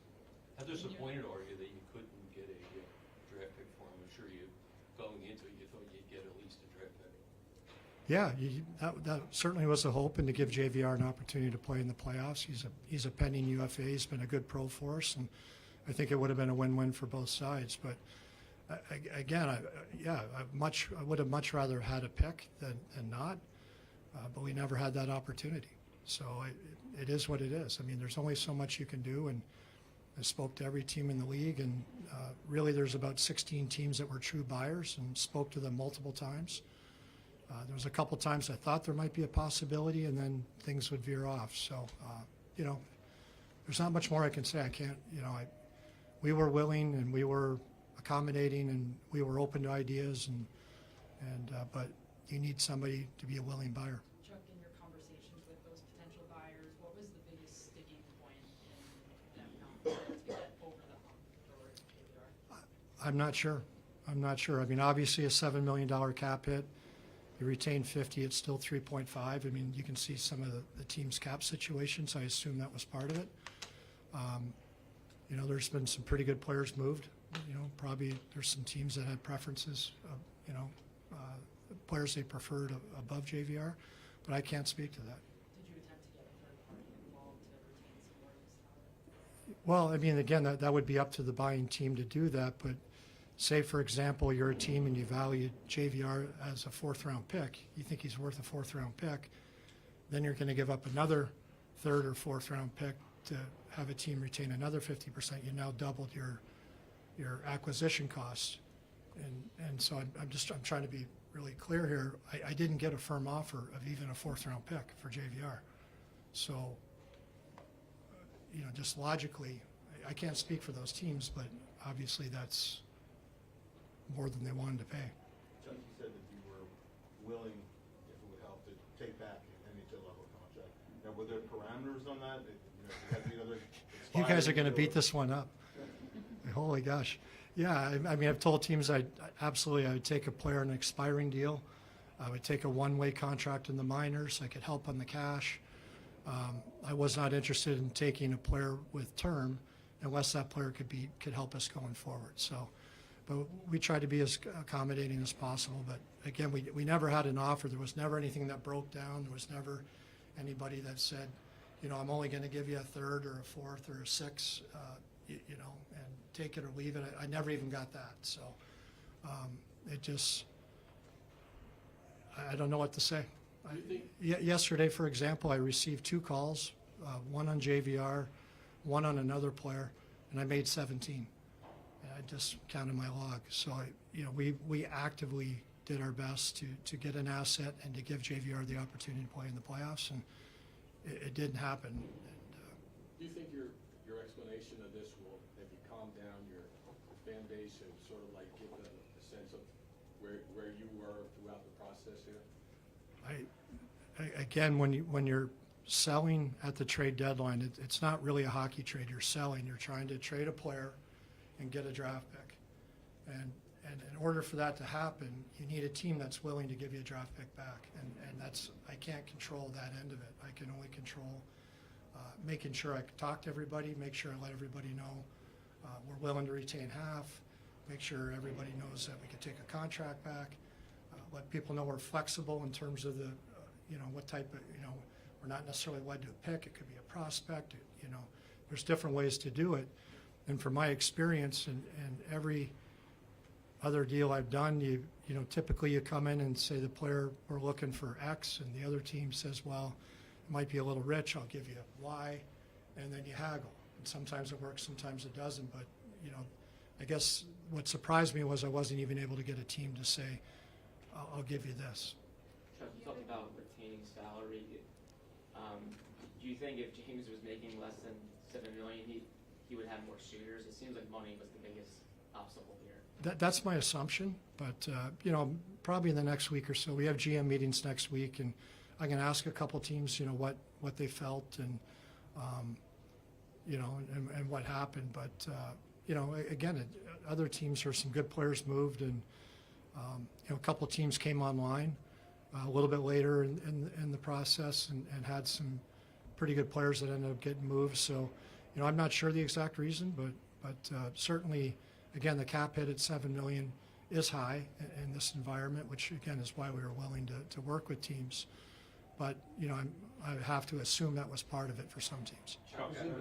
How disappointed are you that you couldn't get a draft pick for him? I'm sure going into it, you thought you'd get at least a draft pick. Yeah, that certainly was the hope, and to give JVR an opportunity to play in the playoffs. He's a pending UFA. He's been a good pro for us, and I think it would have been a win-win for both sides. But again, I would have much rather had a pick than not, but we never had that opportunity. So it is what it is. I mean, there's only so much you can do, and I spoke to every team in the league, and really there's about 16 teams that were true buyers, and spoke to them multiple times. There was a couple times I thought there might be a possibility, and then things would veer off. So, there's not much more I can say. I can't, we were willing, and we were accommodating, and we were open to ideas, but you need somebody to be a willing buyer. Chuck, in your conversations with those potential buyers, what was the biggest sticking point in them not wanting to get over the hump for JVR? I'm not sure. I mean, obviously a $7 million cap hit. You retain 50, it's still 3.5. I mean, you can see some of the team's cap situations. I assume that was part of it. There's been some pretty good players moved. Probably there's some teams that had preferences, players they preferred above JVR, but I can't speak to that. Did you attempt to get a third party involved to retain some more of this talent? Well, I mean, again, that would be up to the buying team to do that, but say, for example, you're a team and you value JVR as a fourth-round pick. You think he's worth a fourth-round pick, then you're going to give up another third or fourth-round pick to have a team retain another 50%. You now doubled your acquisition costs, and so I'm trying to be really clear here. I didn't get a firm offer of even a fourth-round pick for JVR, so just logically, I can't speak for those teams, but obviously that's more than they wanted to pay. Chuck, you said that you were willing, if it would help, to take back an NHL level contract. Now, were there parameters on that? You guys are going to beat this one up. Holy gosh. Yeah, I mean, I've told teams I would take a player on an expiring deal. I would take a one-way contract in the minors. I could help on the cash. I was not interested in taking a player with term unless that player could help us going forward. So, but we tried to be as accommodating as possible. But again, we never had an offer. There was never anything that broke down. There was never anybody that said, I'm only going to give you a third or a fourth or a sixth, and take it or leave it. I never even got that. So it just, I don't know what to say. Yesterday, for example, I received 2 calls, one on JVR, one on another player, and I made 17. I just counted my log. So we actively did our best to get an asset and to give JVR the opportunity to play in the playoffs, and it didn't happen. And, Do you think your explanation of this will maybe calm down your fan base and sort of like give them a sense of where you were throughout the process here? Again, when you're selling at the trade deadline, it's not really a hockey trade. You're selling. You're trying to trade a player and get a draft pick. And in order for that to happen, you need a team that's willing to give you a draft pick back. And that's, I can't control that end of it. I can only control making sure I talk to everybody, make sure I let everybody know we're willing to retain half, make sure everybody knows that we can take a contract back, let people know we're flexible in terms of the, what type of, we're not necessarily wed to a pick. It could be a prospect. There's different ways to do it. And from my experience and every other deal I've done, typically you come in and say the player, we're looking for X, and the other team says, well, it might be a little rich, I'll give you Y, and then you haggle. And sometimes it works, sometimes it doesn't. But I guess what surprised me was I wasn't even able to get a team to say, I'll give you this. Chuck, you talked about retaining salary. Do you think if James was making less than $7 million, he would have more shooters? It seems like money was the biggest obstacle here. That's my assumption, but probably in the next week or so. We have GM meetings next week, and I can ask a couple teams, what they felt and and what happened. But again, other teams, or some good players moved, and a couple teams came online a little bit later in the process and had some pretty good players that ended up getting moved. So, I'm not sure the exact reason, but certainly, again, the cap hit at $7 million is high in this environment, which again is why we were willing to work with teams. But I have to assume that was part of it for some teams. You talk to him?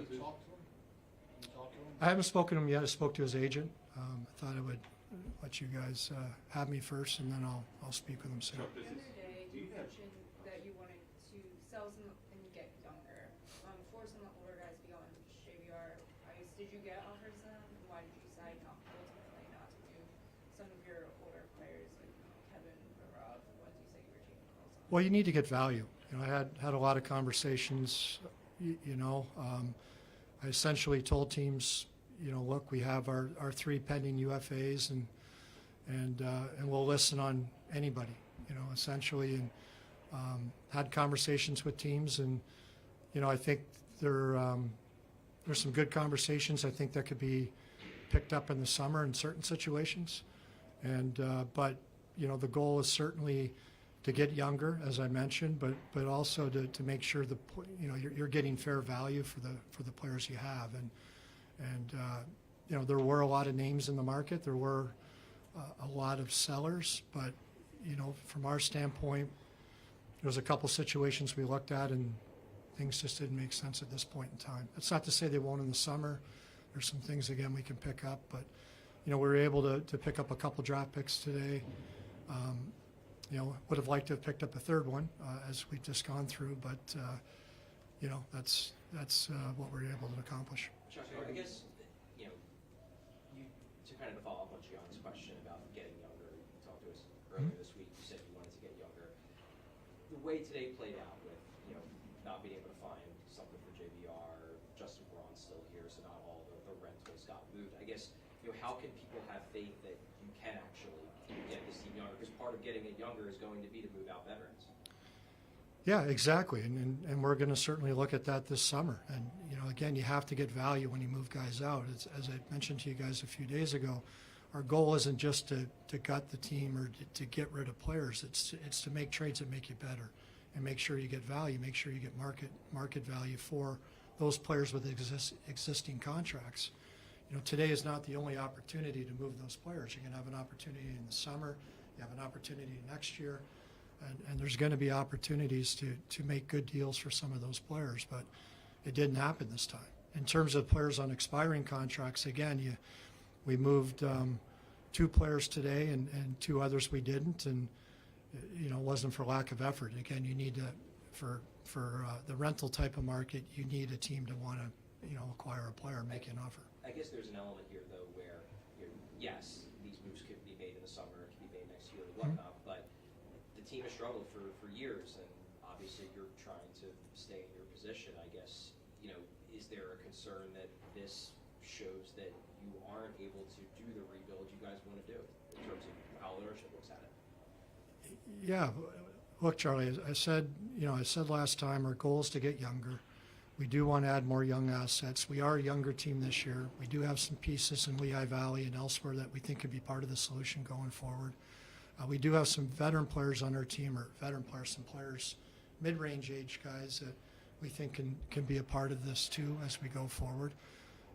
I haven't spoken to him yet. I spoke to his agent. I thought I would let you guys have me first, and then I'll speak with him soon. The other day, you mentioned that you wanted to sell some and get younger. For some of the older guys beyond JVR, did you get offers then? Why did you decide ultimately not to do some of your older players like Kevin or Rob, the ones you said you were taking calls on? Well, you need to get value. I had a lot of conversations. I essentially told teams, look, we have our 3 pending UFAs, and we'll listen on anybody. Essentially, and had conversations with teams, and I think there's some good conversations. I think that could be picked up in the summer in certain situations, and but the goal is certainly to get younger, as I mentioned, but also to make sure you're getting fair value for the players you have, and there were a lot of names in the market. There were a lot of sellers, but from our standpoint, there was a couple situations we looked at, and things just didn't make sense at this point in time. That's not to say they won't in the summer. There's some things again we can pick up, but we were able to pick up a couple draft picks today. Would have liked to have picked up a third one as we've just gone through, but that's what we're able to accomplish. Chuck, I guess, to kind of follow up on Gian's question about getting younger, you talked to us earlier this week, you said you wanted to get younger. The way today played out with, not being able to find something for JVR, Justin Braun's still here, so not all the rentals got moved. I guess, how can people have faith that you can actually get this team younger? Because part of getting it younger is going to be to move out veterans. Yeah, exactly, and we're going to certainly look at that this summer. And again, you have to get value when you move guys out. As I mentioned to you guys a few days ago, our goal isn't just to gut the team or to get rid of players. It's to make trades that make you better and make sure you get value, make sure you get market value for those players with existing contracts. Today is not the only opportunity to move those players. You're going to have an opportunity in the summer. You have an opportunity next year. And there's going to be opportunities to make good deals for some of those players, but it didn't happen this time. In terms of players on expiring contracts, again, we moved 2 players today and 2 others we didn't, and it wasn't for lack of effort. Again, you need to, for the rental type of market, you need a team to want to acquire a player and make an offer. I guess there's an element here, though, where yes, these moves could be made in the summer, it could be made next year, whatnot. team has struggled for years, and obviously you're trying to stay in your position. I guess, is there a concern that this shows that you aren't able to do the rebuild you guys want to do in terms of how ownership looks at it? Yeah, look, Charlie, as I said last time, our goal is to get younger. We do want to add more young assets. We are a younger team this year. We do have some pieces in Lehigh Valley and elsewhere that we think could be part of the solution going forward. We do have some veteran players on our team, or some players, mid-range age guys that we think can be a part of this too as we go forward.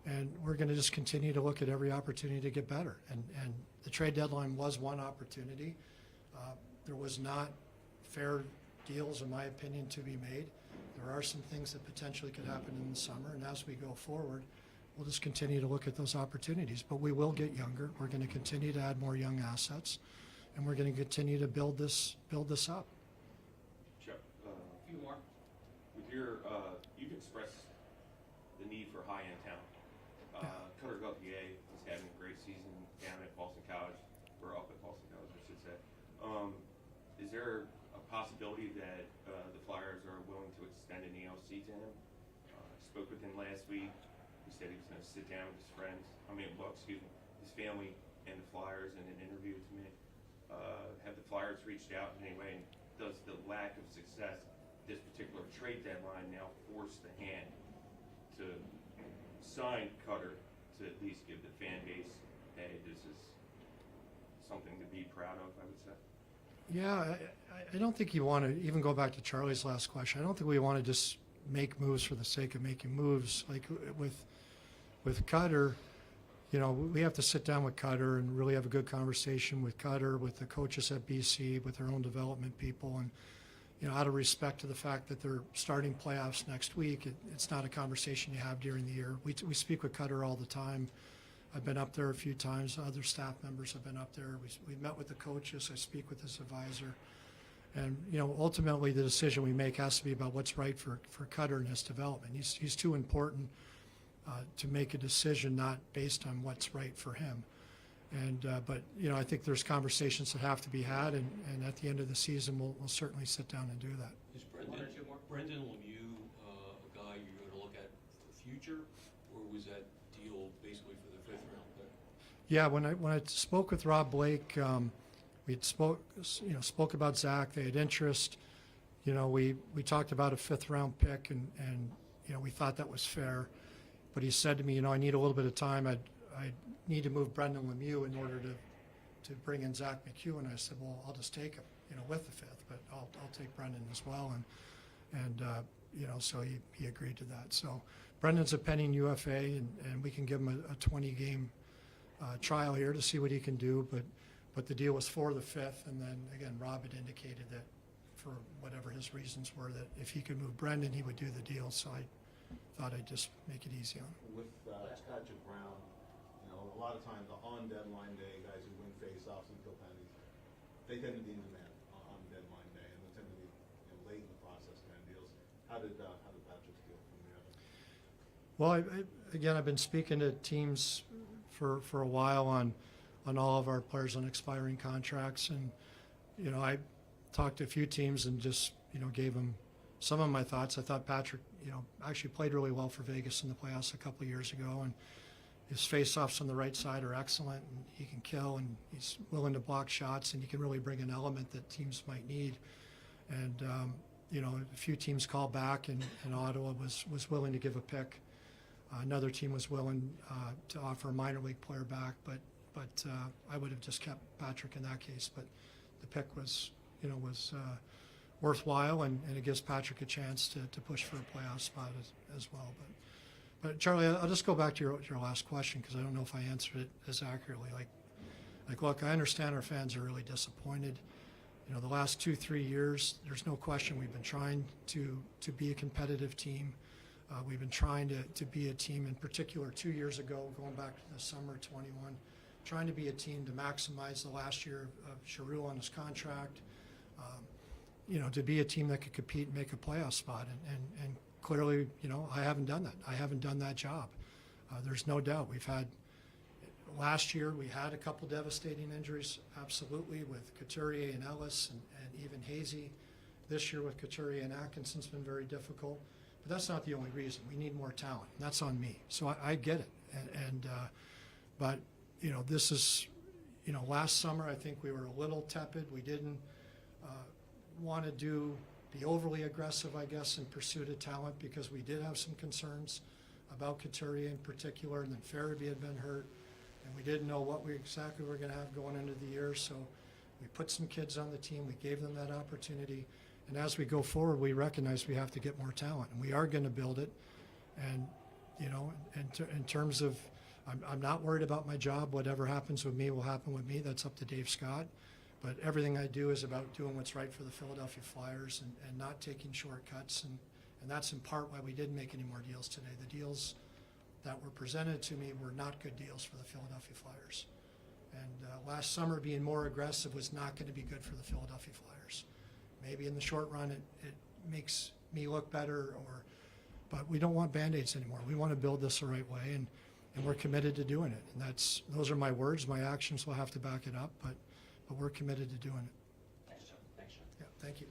And we're going to just continue to look at every opportunity to get better. And the trade deadline was one opportunity. There was not fair deals, in my opinion, to be made. There are some things that potentially could happen in the summer, and as we go forward, we'll just continue to look at those opportunities. But we will get younger. We're going to continue to add more young assets, and we're going to continue to build this up. Chuck, A few more. with your, you've expressed the need for high-end talent. Cutter Gauthier is having a great season down at Boston College, or up at Boston College, I should say. Is there a possibility that the Flyers are willing to extend an ELC to him? I spoke with him last week. He said he was going to sit down with his friends. His family and the Flyers in an interview to me. Have the Flyers reached out in any way? And does the lack of success this particular trade deadline now force the hand to sign Cutter to at least give the fan base, hey, this is something to be proud of, I would say? Yeah, I don't think you want to, even go back to Charlie's last question, I don't think we want to just make moves for the sake of making moves. Like with Cutter, we have to sit down with Cutter and really have a good conversation with Cutter, with the coaches at BC, with their own development people, and out of respect to the fact that they're starting playoffs next week, it's not a conversation you have during the year. We speak with Cutter all the time. I've been up there a few times. Other staff members have been up there. We've met with the coaches. I speak with his advisor. And, ultimately the decision we make has to be about what's right for Cutter and his development. He's too important to make a decision not based on what's right for him. And but I think there's conversations that have to be had, and at the end of the season we'll certainly sit down and do that. Is Brendan Lemieux a guy you're going to look at for the future, or was that deal basically for the 5th round pick? Yeah, when I spoke with Rob Blake, we spoke about Zach. They had interest. We talked about a 5th round pick, and we thought that was fair. But he said to me, I need a little bit of time. I need to move Brendan Lemieux in order to bring in Zach McEwen. I said, well, I'll just take him, with the 5th, but I'll take Brendan as well. And so he agreed to that. So Brendan's a pending UFA, and we can give him a 20-game trial here to see what he can do. But the deal was for the 5th, and then again, Rob had indicated that for whatever his reasons were, that if he could move Brendan, he would do the deal. So I thought I'd just make it easy on him. With Patrick Brown, a lot of times on deadline day, guys who win face-offs and kill penalties, they tend to be in demand on deadline day, and they tend to be late in the process kind of deals. How did Patrick's deal from the other? Well, I've been speaking to teams for a while on all of our players on expiring contracts, and I talked to a few teams and just gave them some of my thoughts. I thought Patrick actually played really well for Vegas in the playoffs a couple of years ago, and his face-offs on the right side are excellent, and he can kill, and he's willing to block shots, and he can really bring an element that teams might need. And a few teams called back, and Ottawa was willing to give a pick. Another team was willing to offer a minor league player back, but I would have just kept Patrick in that case. But the pick was worthwhile, and it gives Patrick a chance to push for a playoff spot as well. But Charlie, I'll just go back to your last question, because I don't know if I answered it as accurately. Like, look, I understand our fans are really disappointed. The last 2-3 years, there's no question we've been trying to be a competitive team. We've been trying to be a team, in particular 2 years ago, going back to the summer 21, trying to be a team to maximize the last year of Giroux on his contract, to be a team that could compete and make a playoff spot. And clearly, I haven't done that. I haven't done that job. There's no doubt. We've had Last year, we had a couple devastating injuries, absolutely, with Couturier and Ellis and even Hazy. This year with Couturier and Atkinson's been very difficult. But that's not the only reason. We need more talent. And that's on me. So I get it. But, you know, this is, you know, last summer I think we were a little tepid. We didn't want to be overly aggressive, I guess, in pursuit of talent because we did have some concerns about Couturier in particular, and then Farabee had been hurt, and we didn't know what we exactly were going to have going into the year. So we put some kids on the team. We gave them that opportunity. And as we go forward, we recognize we have to get more talent, and we are going to build it. And, you know, in terms of, I'm not worried about my job. Whatever happens with me will happen with me. That's up to Dave Scott. But everything I do is about doing what's right for the Philadelphia Flyers and not taking shortcuts. And that's in part why we didn't make any more deals today. The deals that were presented to me were not good deals for the Philadelphia Flyers. And last summer, being more aggressive was not going to be good for the Philadelphia Flyers. Maybe in the short run, it makes me look better, but we don't want Band-Aids anymore. We want to build this the right way, and we're committed to doing it. And those are my words. My actions will have to back it up, but we're committed to doing it. Thanks, John. Thanks, John. Yeah, thank you.